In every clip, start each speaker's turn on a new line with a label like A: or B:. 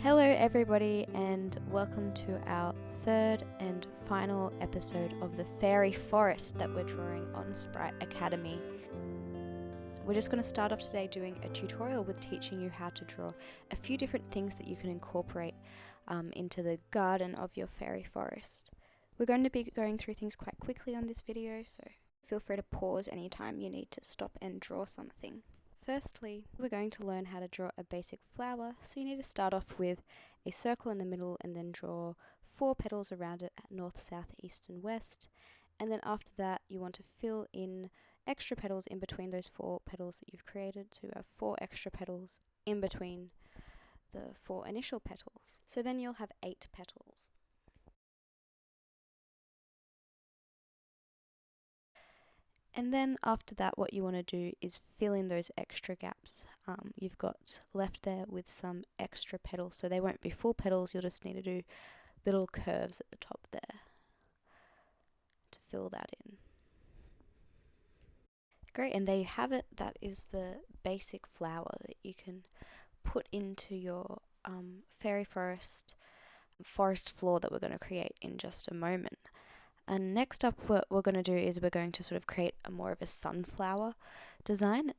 A: Hello, everybody, and welcome to our third and final episode of the fairy forest that we're drawing on Sprite Academy. We're just going to start off today doing a tutorial with teaching you how to draw a few different things that you can incorporate into the garden of your fairy forest. We're going to be going through things quite quickly on this video, so feel free to pause anytime you need to stop and draw something. Firstly, we're going to learn how to draw a basic flower, so you need to start off with a circle in the middle and then draw 4 petals around it at north, south, east and west. And then after that you want to fill in extra petals in between those 4 petals that you've created, so you have 4 extra petals in between the 4 initial petals. So then you'll have 8 petals. And then after that what you want to do is fill in those extra gaps you've got left there with some extra petals. So they won't be full petals, you'll just need to do little curves at the top there to fill that in. Great, and there you have it. That is the basic flower that you can put into your fairy forest floor that we're going to create in just a moment. And next up what we're going to do is we're going to sort of create more of a sunflower design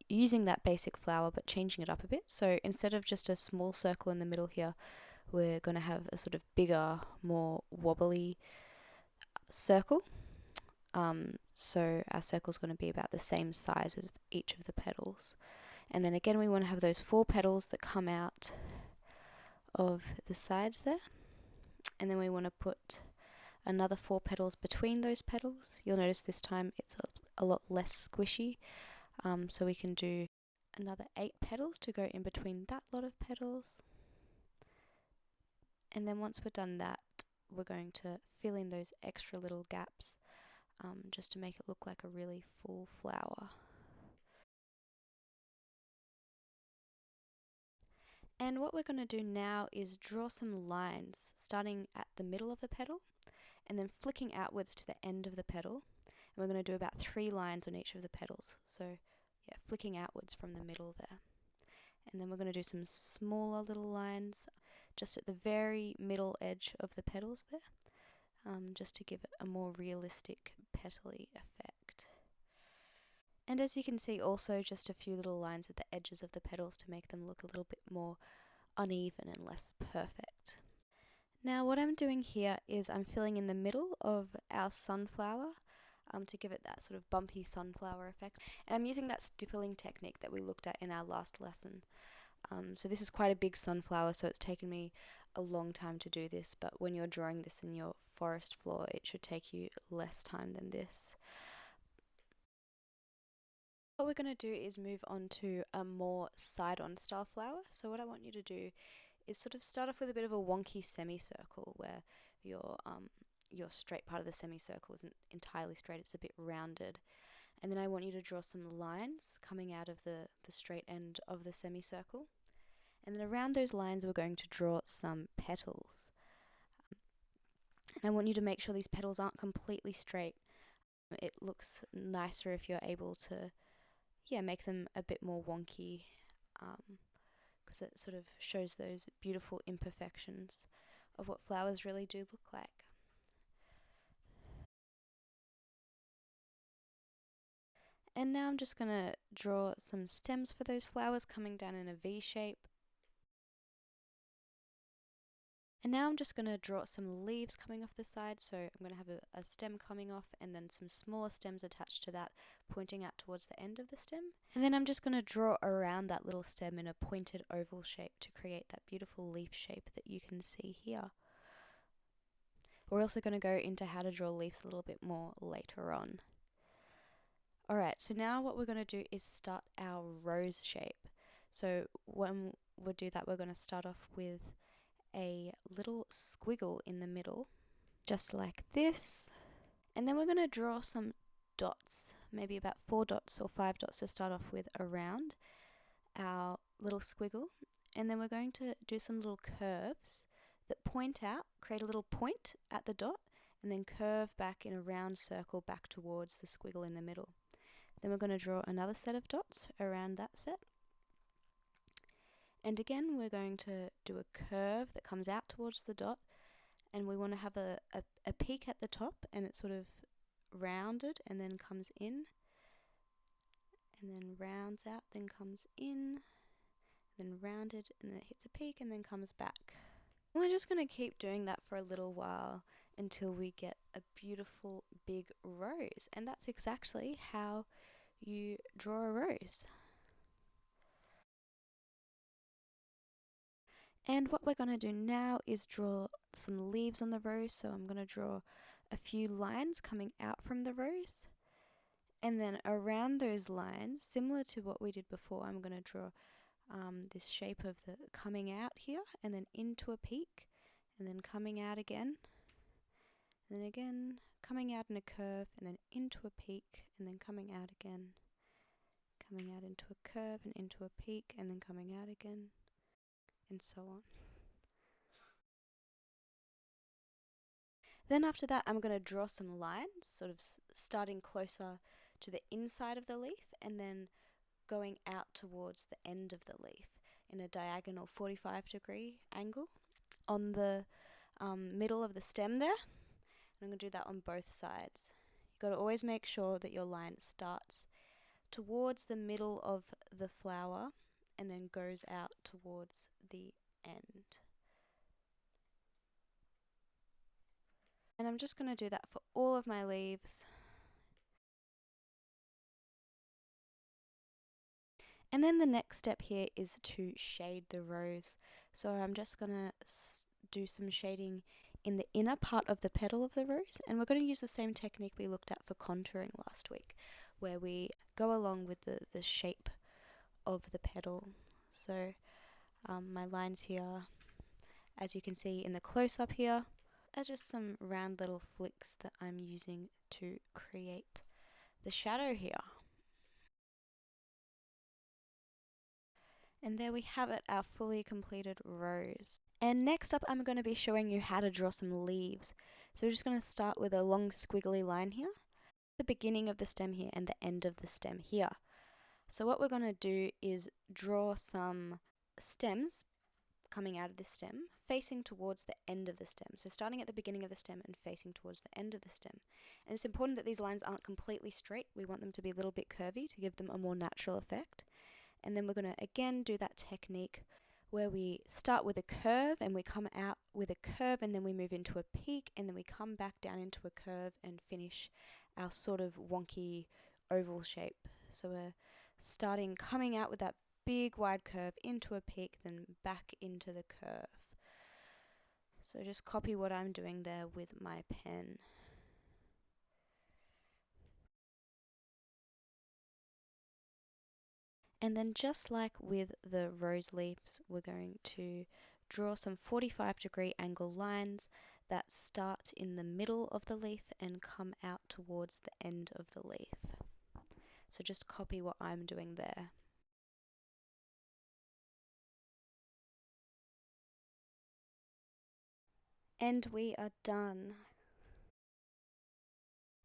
A: using that basic flower but changing it up a bit. So instead of just a small circle in the middle here, we're going to have a sort of bigger, more wobbly circle. So our circle is going to be about the same size as each of the petals. And then again we want to have those 4 petals that come out of the sides there. And then we want to put another 4 petals between those petals. You'll notice this time it's a lot less squishy, so we can do another 8 petals to go in between that lot of petals. And then once we're done that, we're going to fill in those extra little gaps just to make it look like a really full flower. And what we're going to do now is draw some lines starting at the middle of the petal and then flicking outwards to the end of the petal. And we're going to do about 3 lines on each of the petals. So yeah, flicking outwards from the middle there. And then we're going to do some smaller little lines just at the very middle edge of the petals there, just to give it a more realistic petally effect. And as you can see, also just a few little lines at the edges of the petals to make them look a little bit more uneven and less perfect. Now what I'm doing here is I'm filling in the middle of our sunflower to give it that sort of bumpy sunflower effect. And I'm using that stippling technique that we looked at in our last lesson. So this is quite a big sunflower, so it's taken me a long time to do this, but when you're drawing this in your forest floor, it should take you less time than this. What we're going to do is move on to a more side-on style flower. So what I want you to do is sort of start off with a bit of a wonky semicircle where your straight part of the semicircle isn't entirely straight, it's a bit rounded. And then I want you to draw some lines coming out of the straight end of the semicircle. And then around those lines we're going to draw some petals. And I want you to make sure these petals aren't completely straight. It looks nicer if you're able to make them a bit more wonky, because it sort of shows those beautiful imperfections of what flowers really do look like. And now I'm just going to draw some stems for those flowers coming down in a V shape. And now I'm just going to draw some leaves coming off the side, so I'm going to have a stem coming off and then some smaller stems attached to that pointing out towards the end of the stem. And then I'm just going to draw around that little stem in a pointed oval shape to create that beautiful leaf shape that you can see here. We're also going to go into how to draw leaves a little bit more later on. Alright, so now what we're going to do is start our rose shape. So when we do that, we're going to start off with a little squiggle in the middle, just like this. And then we're going to draw some dots, maybe about 4 dots or 5 dots to start off with around our little squiggle. And then we're going to do some little curves that point out, create a little point at the dot, and then curve back in a round circle back towards the squiggle in the middle. Then we're going to draw another set of dots around that set. And again, we're going to do a curve that comes out towards the dot, and we want to have a peak at the top, and it's sort of rounded and then comes in, and then rounds out, then comes in, then rounded, and then it hits a peak and then comes back. And we're just going to keep doing that for a little while until we get a beautiful big rose, and that's exactly how you draw a rose. And what we're going to do now is draw some leaves on the rose. So I'm going to draw a few lines coming out from the rose. And then around those lines, similar to what we did before, I'm going to draw this shape of the coming out here and then into a peak and then coming out again. And then again, coming out in a curve and then into a peak and then coming out again. Coming out into a curve and into a peak and then coming out again, and so on. Then after that, I'm going to draw some lines, sort of starting closer to the inside of the leaf and then going out towards the end of the leaf in a diagonal 45-degree angle on the middle of the stem there. And I'm going to do that on both sides. You've got to always make sure that your line starts towards the middle of the flower and then goes out towards the end. And I'm just going to do that for all of my leaves. And then the next step here is to shade the rose. So I'm just going to do some shading in the inner part of the petal of the rose, and we're going to use the same technique we looked at for contouring last week, where we go along with the shape of the petal. So my lines here, as you can see in the close-up here, are just some round little flicks that I'm using to create the shadow here. And there we have it, our fully completed rose. And next up, I'm going to be showing you how to draw some leaves. So we're just going to start with a long squiggly line here, the beginning of the stem here and the end of the stem here. So what we're going to do is draw some stems coming out of this stem, facing towards the end of the stem. So starting at the beginning of the stem and facing towards the end of the stem. And it's important that these lines aren't completely straight. We want them to be a little bit curvy to give them a more natural effect. And then we're going to again do that technique where we start with a curve and we come out with a curve and then we move into a peak and then we come back down into a curve and finish our sort of wonky oval shape. So we're starting coming out with that big wide curve into a peak, then back into the curve. So just copy what I'm doing there with my pen. And then just like with the rose leaves, we're going to draw some 45-degree angle lines that start in the middle of the leaf and come out towards the end of the leaf. So just copy what I'm doing there. And we are done.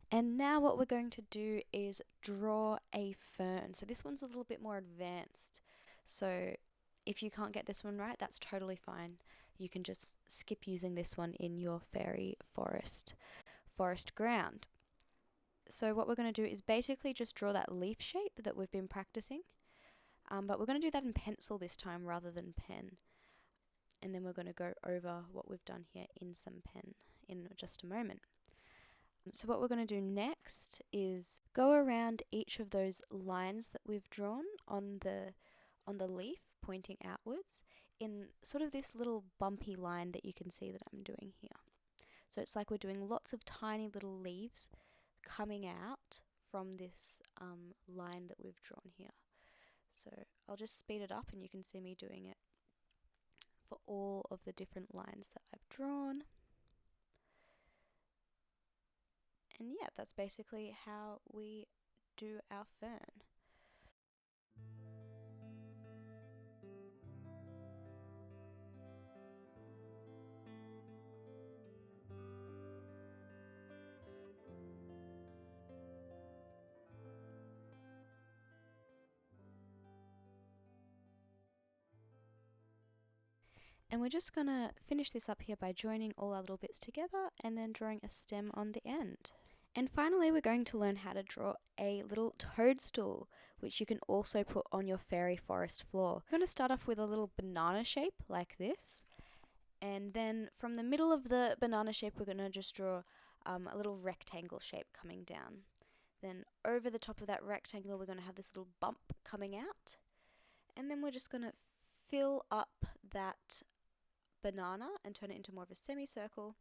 A: And now what we're going to do is draw a fern. So this one's a little bit more advanced. So if you can't get this one right, that's totally fine. You can just skip using this one in your fairy forest ground. So what we're going to do is basically just draw that leaf shape that we've been practicing. But we're going to do that in pencil this time rather than pen. And then we're going to go over what we've done here in some pen in just a moment. So what we're going to do next is go around each of those lines that we've drawn on the leaf pointing outwards in sort of this little bumpy line that you can see that I'm doing here. So it's like we're doing lots of tiny little leaves coming out from this line that we've drawn here. So I'll just speed it up and you can see me doing it for all of the different lines that I've drawn. And yeah, that's basically how we do our fern. And we're just going to finish this up here by joining all our little bits together and then drawing a stem on the end. And finally, we're going to learn how to draw a little toadstool, which you can also put on your fairy forest floor. We're going to start off with a little banana shape like this. And then from the middle of the banana shape, we're going to just draw a little rectangle shape coming down. Then over the top of that rectangle, we're going to have this little bump coming out. And then we're just going to fill up that banana and turn it into more of a semicircle.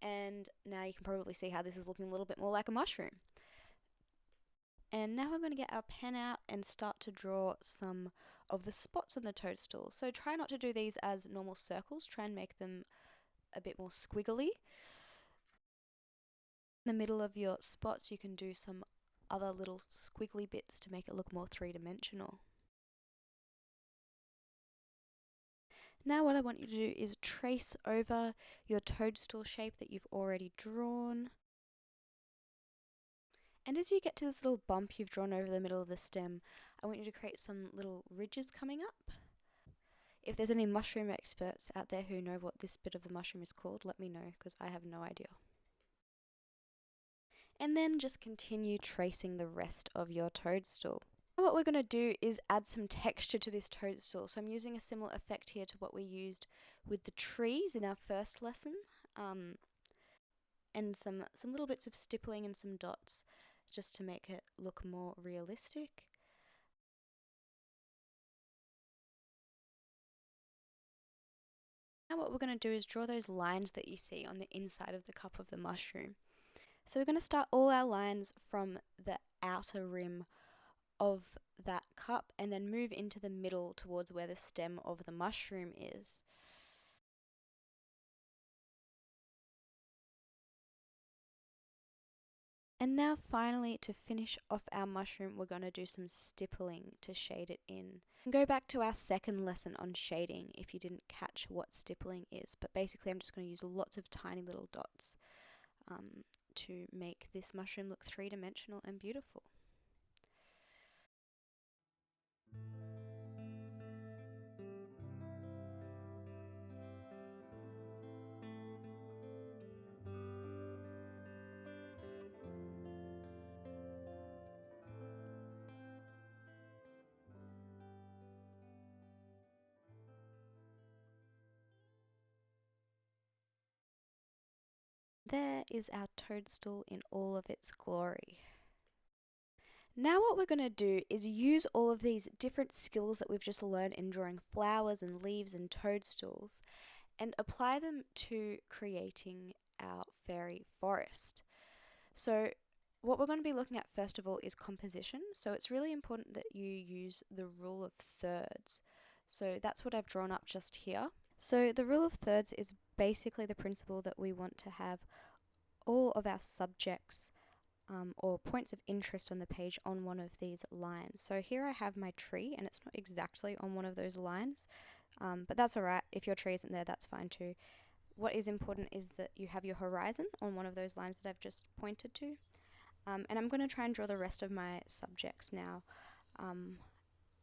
A: And now you can probably see how this is looking a little bit more like a mushroom. And now we're going to get our pen out and start to draw some of the spots on the toadstool. So try not to do these as normal circles, try and make them a bit more squiggly. In the middle of your spots you can do some other little squiggly bits to make it look more three-dimensional. Now what I want you to do is trace over your toadstool shape that you've already drawn. And as you get to this little bump you've drawn over the middle of the stem, I want you to create some little ridges coming up. If there's any mushroom experts out there who know what this bit of the mushroom is called, let me know, because I have no idea. And then just continue tracing the rest of your toadstool. What we're going to do is add some texture to this toadstool. So I'm using a similar effect here to what we used with the trees in our first lesson. And some little bits of stippling and some dots just to make it look more realistic. Now what we're going to do is draw those lines that you see on the inside of the cup of the mushroom. So we're going to start all our lines from the outer rim of that cup and then move into the middle towards where the stem of the mushroom is. And now finally, to finish off our mushroom, we're going to do some stippling to shade it in. And go back to our second lesson on shading if you didn't catch what stippling is, but basically I'm just going to use lots of tiny little dots to make this mushroom look three-dimensional and beautiful. There is our toadstool in all of its glory. Now what we're going to do is use all of these different skills that we've just learned in drawing flowers and leaves and toadstools and apply them to creating our fairy forest. So what we're going to be looking at first of all is composition. So it's really important that you use the rule of thirds. So that's what I've drawn up just here. So the rule of thirds is basically the principle that we want to have all of our subjects or points of interest on the page on one of these lines. So here I have my tree and it's not exactly on one of those lines, but that's alright. If your tree isn't there, that's fine too. What is important is that you have your horizon on one of those lines that I've just pointed to. And I'm going to try and draw the rest of my subjects now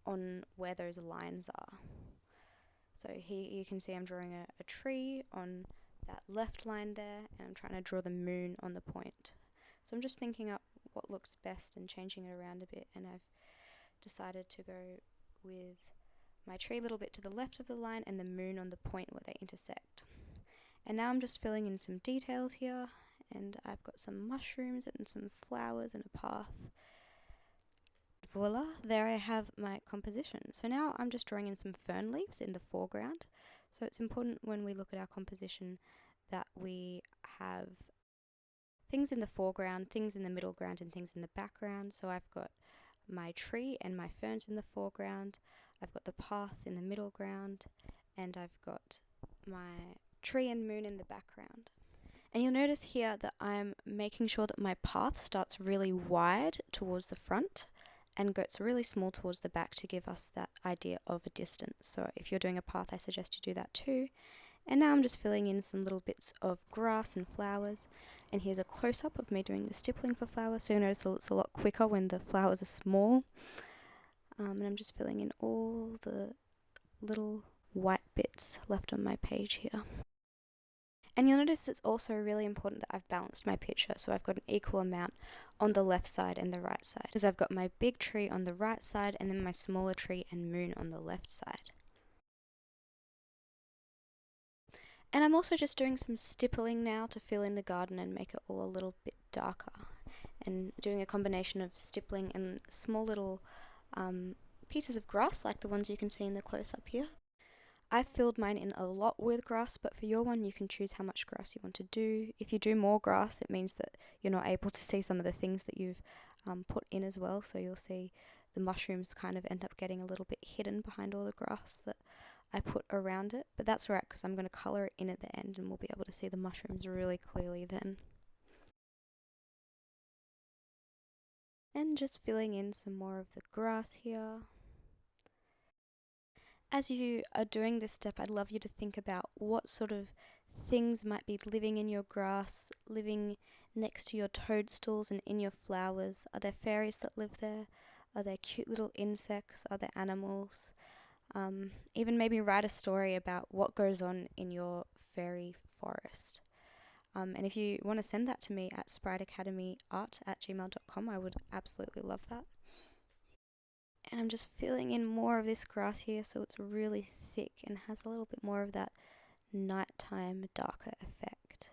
A: on where those lines are. So here you can see I'm drawing a tree on that left line there, and I'm trying to draw the moon on the point. So I'm just thinking up what looks best and changing it around a bit, and I've decided to go with my tree a little bit to the left of the line and the moon on the point where they intersect. And now I'm just filling in some details here, and I've got some mushrooms and some flowers and a path. Voila, there I have my composition. So now I'm just drawing in some fern leaves in the foreground. So it's important when we look at our composition that we have things in the foreground, things in the middle ground, and things in the background. So I've got my tree and my ferns in the foreground, I've got the path in the middle ground, and I've got my tree and moon in the background. And you'll notice here that I'm making sure that my path starts really wide towards the front and goes really small towards the back to give us that idea of a distance. So if you're doing a path, I suggest you do that too. And now I'm just filling in some little bits of grass and flowers. And here's a close-up of me doing the stippling for flowers. So you'll notice it's a lot quicker when the flowers are small. And I'm just filling in all the little white bits left on my page here. And you'll notice it's also really important that I've balanced my picture, so I've got an equal amount on the left side and the right side. Because I've got my big tree on the right side and then my smaller tree and moon on the left side. And I'm also just doing some stippling now to fill in the garden and make it all a little bit darker. And doing a combination of stippling and small little pieces of grass like the ones you can see in the close-up here. I filled mine in a lot with grass, but for your one you can choose how much grass you want to do. If you do more grass, it means that you're not able to see some of the things that you've put in as well, so you'll see the mushrooms kind of end up getting a little bit hidden behind all the grass that I put around it, but that's alright because I'm going to colour it in at the end and we'll be able to see the mushrooms really clearly then. And just filling in some more of the grass here. As you are doing this step, I'd love you to think about what sort of things might be living in your grass, living next to your toadstools and in your flowers. Are there fairies that live there? Are there cute little insects? Are there animals? Even maybe write a story about what goes on in your fairy forest. And if you want to send that to me at spriteacademyart@gmail.com, I would absolutely love that. And I'm just filling in more of this grass here so it's really thick and has a little bit more of that nighttime darker effect.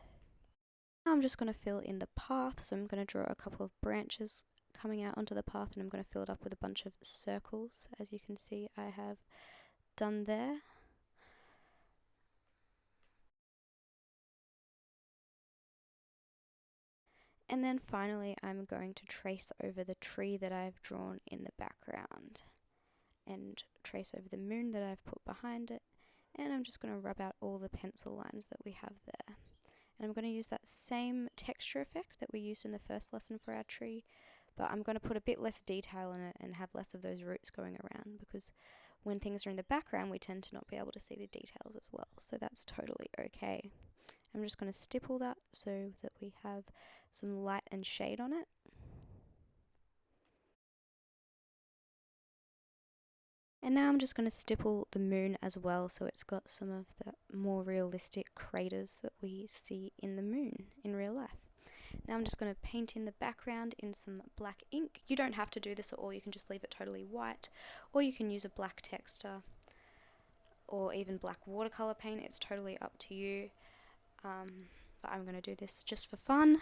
A: Now I'm just going to fill in the path, so I'm going to draw a couple of branches coming out onto the path and I'm going to fill it up with a bunch of circles, as you can see I have done there. And then finally I'm going to trace over the tree that I've drawn in the background and trace over the moon that I've put behind it, and I'm just going to rub out all the pencil lines that we have there. And I'm going to use that same texture effect that we used in the first lesson for our tree, but I'm going to put a bit less detail in it and have less of those roots going around, because when things are in the background we tend to not be able to see the details as well, so that's totally okay. I'm just going to stipple that so that we have some light and shade on it. And now I'm just going to stipple the moon as well, so it's got some of the more realistic craters that we see in the moon in real life. Now I'm just going to paint in the background in some black ink. You don't have to do this at all, you can just leave it totally white, or you can use a black texture, or even black watercolour paint, it's totally up to you. But I'm going to do this just for fun.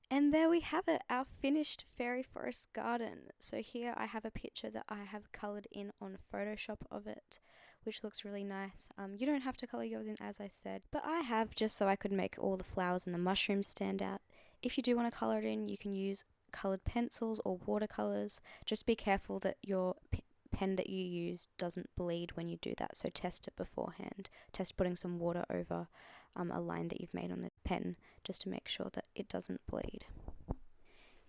A: And there we have it, our finished fairy forest garden. So here I have a picture that I have coloured in on Photoshop of it, which looks really nice. You don't have to colour yours in, as I said, but I have, just so I could make all the flowers and the mushrooms stand out. If you do want to colour it in, you can use coloured pencils or watercolours. Just be careful that your pen that you use doesn't bleed when you do that, so test it beforehand. Test putting some water over a line that you've made on the pen, just to make sure that it doesn't bleed.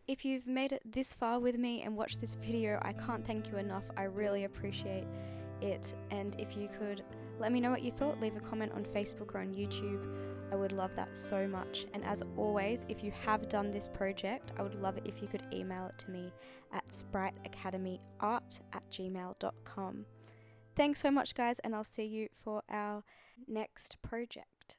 A: If you've made it this far with me and watched this video, I can't thank you enough. I really appreciate it, and if you could let me know what you thought, leave a comment on Facebook or on YouTube. I would love that so much. And as always, if you have done this project, I would love it if you could email it to me at spriteacademyart@gmail.com. Thanks so much, guys, and I'll see you for our next project.